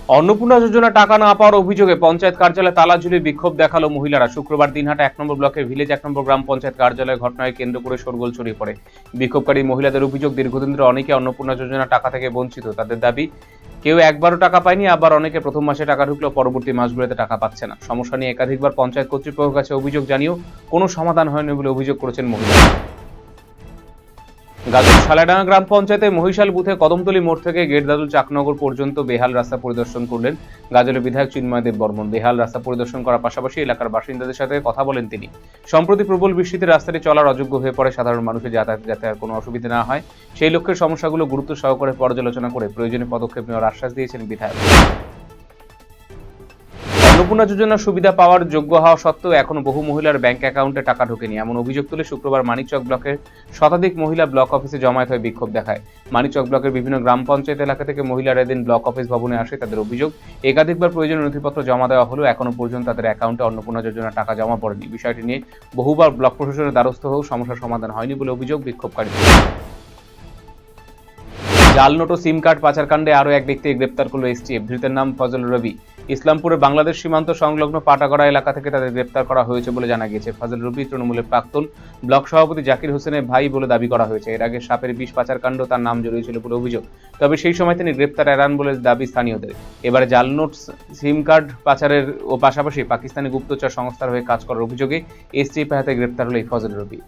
অন্নপূর্ণা যোজনা টাকা না পাওয়ার অভিযোগে পঞ্চায়েত কার্যালয়ে তালা ঝুলিয়ে বিক্ষোভ দেখালো মহিলারা। শুক্রবার দিনহাটা 1 নম্বর ব্লকের ভিলেজ 1 নম্বর গ্রাম পঞ্চায়েত কার্যালয়ের ঘটনায় কেন্দ্র করে শোরগোল ছড়িয়ে পড়ে। বিক্ষোভকারী মহিলাদের অভিযোগ, দীর্ঘদিন ধরে অনেকে অন্নপূর্ণা যোজনা টাকা থেকে বঞ্চিত। তাদের দাবি, কেউ একবারও টাকা পায়নি, আবার অনেকে প্রথম মাসে টাকা ঢুকলেও পরবর্তী মাসগুলোতে টাকা পাচ্ছে না। সমস্যা নিয়ে একাধিকবার পঞ্চায়েত কর্তৃপক্ষের কাছে অভিযোগ জানিয়েও কোনো সমাধান হয়নি বলে অভিযোগ করেছেন মহিলারা। গাজল সালাডাঙ্গা গ্রাম পঞ্চায়েতে মহিশাল বুথে কদমতলী মোড় থেকে গেটদাদুল চাকনগর পর্যন্ত বেহাল রাস্তা পরিদর্শন করলেন গাজলের বিধায়ক চিন্ময় দেব বর্মন। বেহাল রাস্তা পরিদর্শন করার পাশাপাশি এলাকার বাসিন্দাদের সাথে কথা বলেন তিনি। সম্প্রতি প্রবল বৃষ্টিতে রাস্তাটি চলার অযোগ্য হয়ে পড়ে, সাধারণ মানুষের যাতায়াতে যাতে আর কোনো অসুবিধা না হয় সেই লক্ষ্যে সমস্যাগুলো গুরুত্ব সহকারে পর্যালোচনা করে প্রয়োজনীয় পদক্ষেপ নেওয়ার আশ্বাস দিয়েছেন বিধায়ক। অন্নপূর্ণা যোজনার সুবিধা পাওয়ার যোগ্য হওয়া সত্ত্বেও এখনো বহু মহিলার ব্যাংক অ্যাকাউন্টে টাকা ঢোকেনি, এমন অভিযোগ তুলে শুক্রবার মানিকচক ব্লকের শতাধিক মহিলা ব্লক অফিসে জমায়েত হয়ে বিক্ষোভ দেখায়। মানিকচক ব্লকের বিভিন্ন গ্রাম পঞ্চায়েত এলাকা থেকে মহিলারা এদিন ব্লক অফিস ভবনে আসে। তাদের অভিযোগ, একাধিকবার প্রয়োজনীয় নথিপত্র জমা দেওয়া হলেও এখনো পর্যন্ত তাদের অ্যাকাউন্টে অন্নপূর্ণা যোজনার টাকা জমা পড়েনি। বিষয়টি নিয়ে বহুবার ব্লক প্রশাসনের দ্বারস্থ হয়েও সমস্যার সমাধান হয়নি বলে অভিযোগ বিক্ষোভকারীদের। জাল নোট ও সিম কার্ড পাচারকাণ্ডে আরও এক ব্যক্তিকে গ্রেপ্তার করল এসটিএফ। ধৃতের নাম ফজল রবি। ইসলামপুরের বাংলাদেশ সীমান্ত সংলগ্ন পাটাগড়া এলাকা থেকে তাদের গ্রেপ্তার করা হয়েছে বলে জানা গিয়েছে। ফজল রবি তৃণমূলের প্রাক্তন ব্লক সভাপতি জাকির হোসেনের ভাই বলে দাবি করা হয়েছে। এর আগে সাপের বিষ পাচারকাণ্ড তার নাম জড়িয়েছিল বলে অভিযোগ, তবে সেই সময় তিনি গ্রেপ্তার এড়ান বলে দাবি স্থানীয়দের। এবারে জাল নোট, সিম কার্ড পাচারের ও পাশাপাশি পাকিস্তানি গুপ্তচর সংস্থার হয়ে কাজ করার অভিযোগে এসটিএফ হাতে গ্রেপ্তার হল এই ফজল রবি।